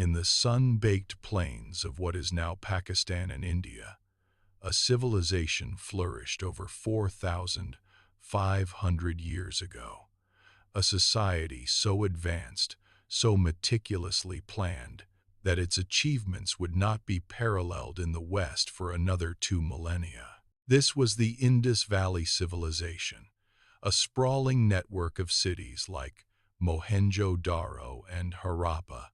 In the sun-baked plains of what is now Pakistan and India, a civilization flourished over 4,500 years ago. A society so advanced, so meticulously planned, that its achievements would not be paralleled in the West for another 2 millennia. This was the Indus Valley Civilization, a sprawling network of cities like Mohenjo-daro and Harappa,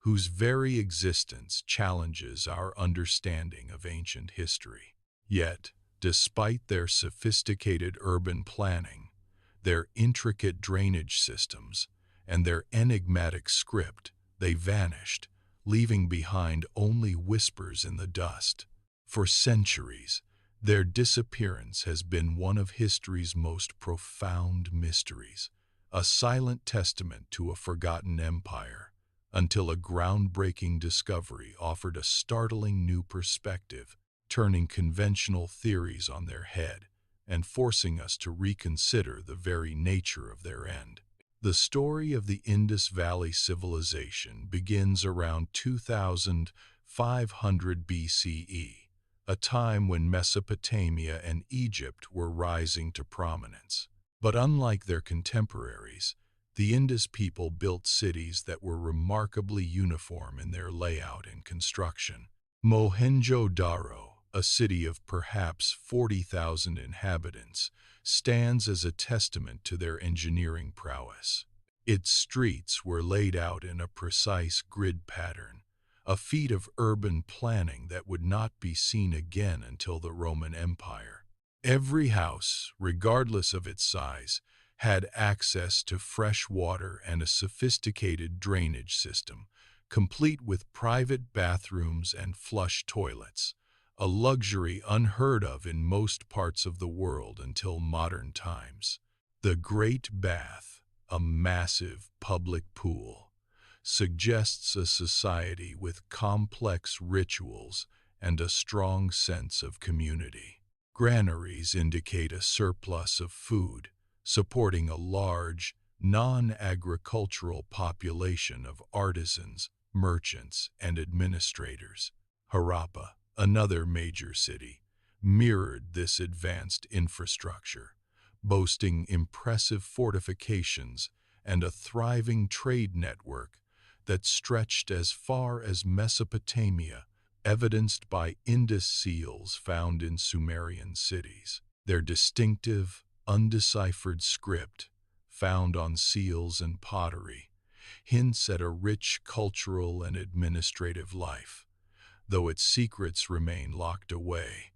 whose very existence challenges our understanding of ancient history. Yet, despite their sophisticated urban planning, their intricate drainage systems, and their enigmatic script, they vanished, leaving behind only whispers in the dust. For centuries, their disappearance has been one of history's most profound mysteries, a silent testament to a forgotten empire, until a groundbreaking discovery offered a startling new perspective, turning conventional theories on their head and forcing us to reconsider the very nature of their end. The story of the Indus Valley Civilization begins around 2500 BCE, a time when Mesopotamia and Egypt were rising to prominence. But unlike their contemporaries, the Indus people built cities that were remarkably uniform in their layout and construction. Mohenjo-daro, a city of perhaps 40,000 inhabitants, stands as a testament to their engineering prowess. Its streets were laid out in a precise grid pattern, a feat of urban planning that would not be seen again until the Roman Empire. Every house, regardless of its size, had access to fresh water and a sophisticated drainage system, complete with private bathrooms and flush toilets, a luxury unheard of in most parts of the world until modern times. The Great Bath, a massive public pool, suggests a society with complex rituals and a strong sense of community. Granaries indicate a surplus of food, supporting a large, non-agricultural population of artisans, merchants, and administrators. Harappa, another major city, mirrored this advanced infrastructure, boasting impressive fortifications and a thriving trade network that stretched as far as Mesopotamia, evidenced by Indus seals found in Sumerian cities. Their distinctive, undeciphered script, found on seals and pottery, hints at a rich cultural and administrative life, though its secrets remain locked away,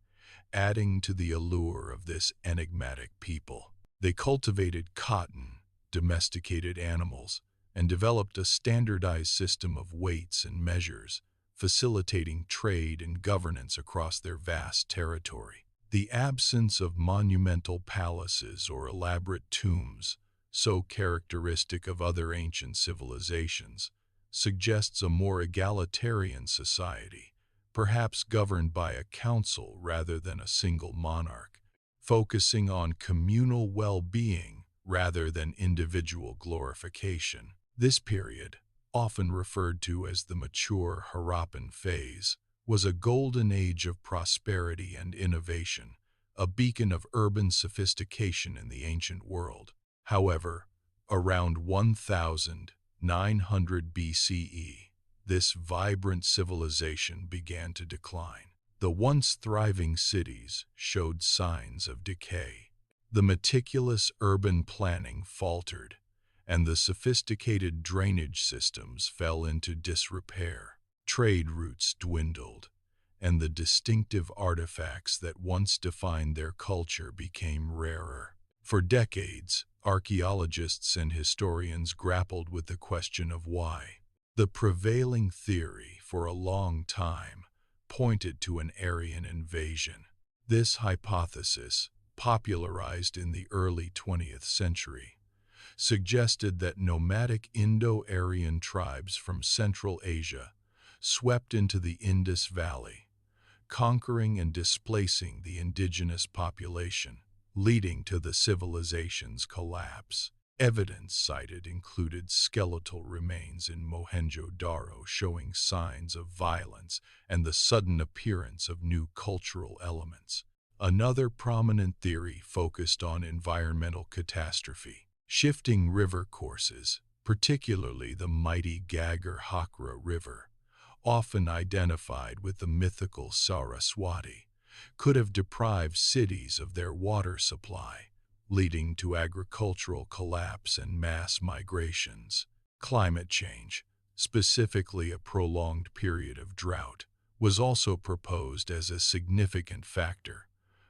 adding to the allure of this enigmatic people. They cultivated cotton, domesticated animals, and developed a standardized system of weights and measures, facilitating trade and governance across their vast territory. The absence of monumental palaces or elaborate tombs, so characteristic of other ancient civilizations, suggests a more egalitarian society, perhaps governed by a council rather than a single monarch, focusing on communal well-being rather than individual glorification. This period, often referred to as the mature Harappan phase, was a golden age of prosperity and innovation, a beacon of urban sophistication in the ancient world. However, around 1900 BCE, this vibrant civilization began to decline. The once thriving cities showed signs of decay. The meticulous urban planning faltered, and the sophisticated drainage systems fell into disrepair. Trade routes dwindled, and the distinctive artifacts that once defined their culture became rarer. For decades, archaeologists and historians grappled with the question of why. The prevailing theory, for a long time, pointed to an Aryan invasion. This hypothesis, popularized in the early 20th century, suggested that nomadic Indo-Aryan tribes from Central Asia swept into the Indus Valley, conquering and displacing the indigenous population, leading to the civilization's collapse. Evidence cited included skeletal remains in Mohenjo-daro showing signs of violence and the sudden appearance of new cultural elements. Another prominent theory focused on environmental catastrophe. Shifting river courses, particularly the mighty Ghaggar-Hakra River, often identified with the mythical Saraswati, could have deprived cities of their water supply, leading to agricultural collapse and mass migrations. Climate change, specifically a prolonged period of drought, was also proposed as a significant factor,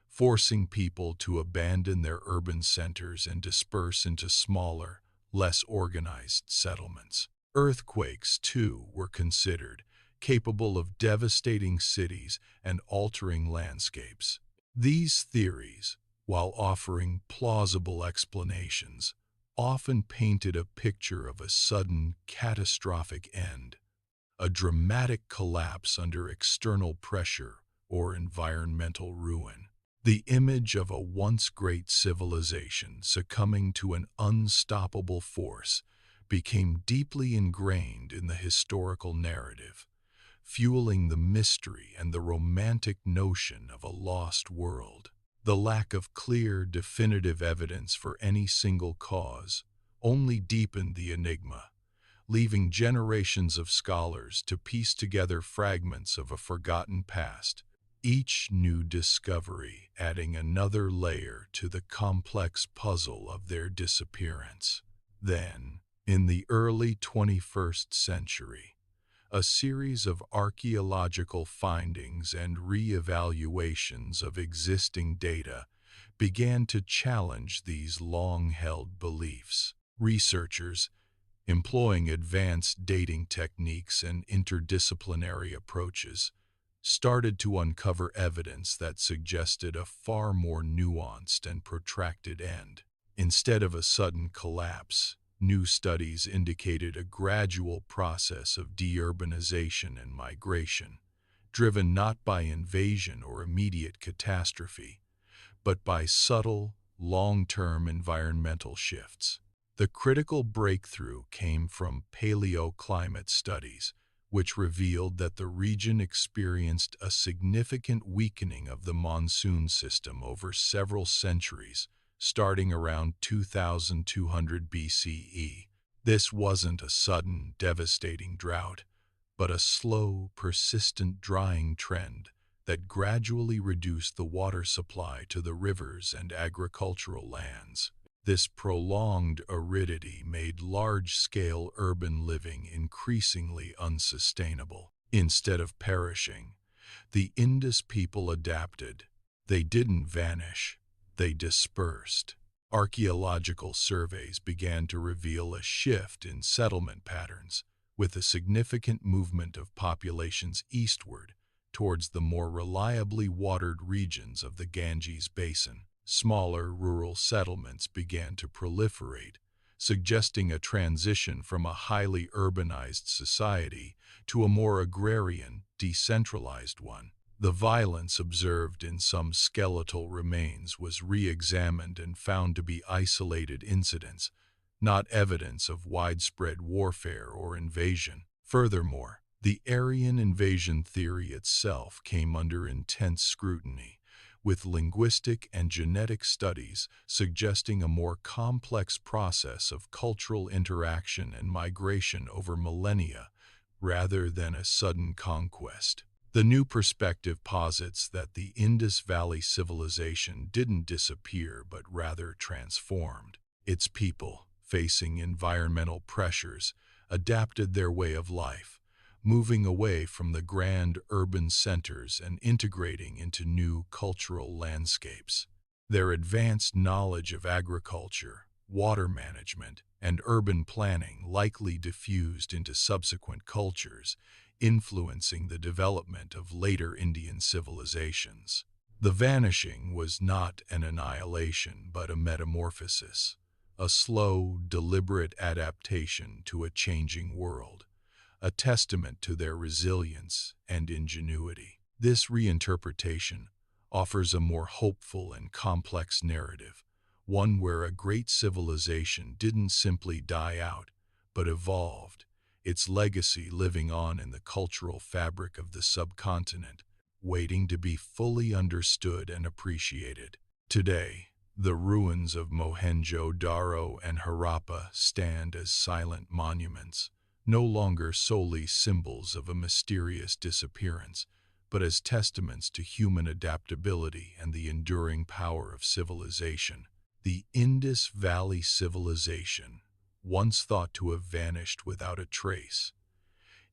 forcing people to abandon their urban centers and disperse into smaller, less organized settlements. Earthquakes, too, were considered, capable of devastating cities and altering landscapes. These theories, while offering plausible explanations, often painted a picture of a sudden, catastrophic end, a dramatic collapse under external pressure or environmental ruin. The image of a once great civilization succumbing to an unstoppable force became deeply ingrained in the historical narrative, fueling the mystery and the romantic notion of a lost world. The lack of clear, definitive evidence for any single cause only deepened the enigma, leaving generations of scholars to piece together fragments of a forgotten past, each new discovery adding another layer to the complex puzzle of their disappearance. Then, in the early 21st century, a series of archaeological findings and re-evaluations of existing data began to challenge these long-held beliefs. Researchers, employing advanced dating techniques and interdisciplinary approaches, started to uncover evidence that suggested a far more nuanced and protracted end. Instead of a sudden collapse, new studies indicated a gradual process of deurbanization and migration, driven not by invasion or immediate catastrophe, but by subtle, long-term environmental shifts. The critical breakthrough came from paleoclimate studies, which revealed that the region experienced a significant weakening of the monsoon system over several centuries, starting around 2200 BCE. This wasn't a sudden, devastating drought, but a slow, persistent drying trend that gradually reduced the water supply to the rivers and agricultural lands. This prolonged aridity made large-scale urban living increasingly unsustainable. Instead of perishing, the Indus people adapted. They didn't vanish, they dispersed. Archaeological surveys began to reveal a shift in settlement patterns, with a significant movement of populations eastward towards the more reliably watered regions of the Ganges basin. Smaller rural settlements began to proliferate, suggesting a transition from a highly urbanized society to a more agrarian, decentralized one. The violence observed in some skeletal remains was re-examined and found to be isolated incidents, not evidence of widespread warfare or invasion. Furthermore, the Aryan invasion theory itself came under intense scrutiny, with linguistic and genetic studies suggesting a more complex process of cultural interaction and migration over millennia rather than a sudden conquest. The new perspective posits that the Indus Valley Civilization didn't disappear but rather transformed. Its people, facing environmental pressures, adapted their way of life, moving away from the grand urban centers and integrating into new cultural landscapes. Their advanced knowledge of agriculture, water management, and urban planning likely diffused into subsequent cultures, influencing the development of later Indian civilizations. The vanishing was not an annihilation but a metamorphosis, a slow, deliberate adaptation to a changing world, a testament to their resilience and ingenuity. This reinterpretation offers a more hopeful and complex narrative, one where a great civilization didn't simply die out, but evolved, its legacy living on in the cultural fabric of the subcontinent, waiting to be fully understood and appreciated. Today, the ruins of Mohenjo-daro and Harappa stand as silent monuments, no longer solely symbols of a mysterious disappearance, but as testaments to human adaptability and the enduring power of civilization. The Indus Valley Civilization, once thought to have vanished without a trace,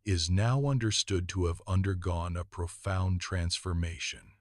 is now understood to have undergone a profound transformation,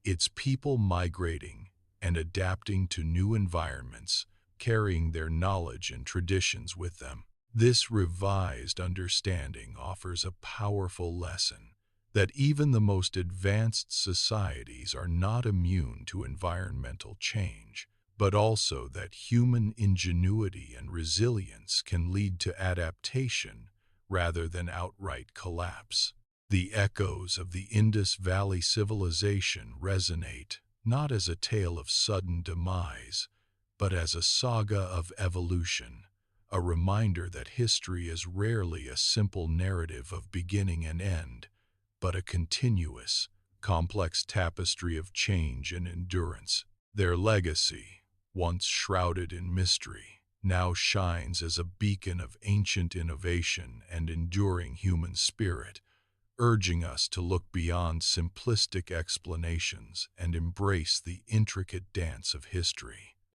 its people migrating and adapting to new environments, carrying their knowledge and traditions with them. This revised understanding offers a powerful lesson that even the most advanced societies are not immune to environmental change, but also that human ingenuity and resilience can lead to adaptation rather than outright collapse. The echoes of the Indus Valley Civilization resonate not as a tale of sudden demise, but as a saga of evolution, a reminder that history is rarely a simple narrative of beginning and end, but a continuous, complex tapestry of change and endurance. Their legacy, once shrouded in mystery, now shines as a beacon of ancient innovation and enduring human spirit, urging us to look beyond simplistic explanations and embrace the intricate dance of history.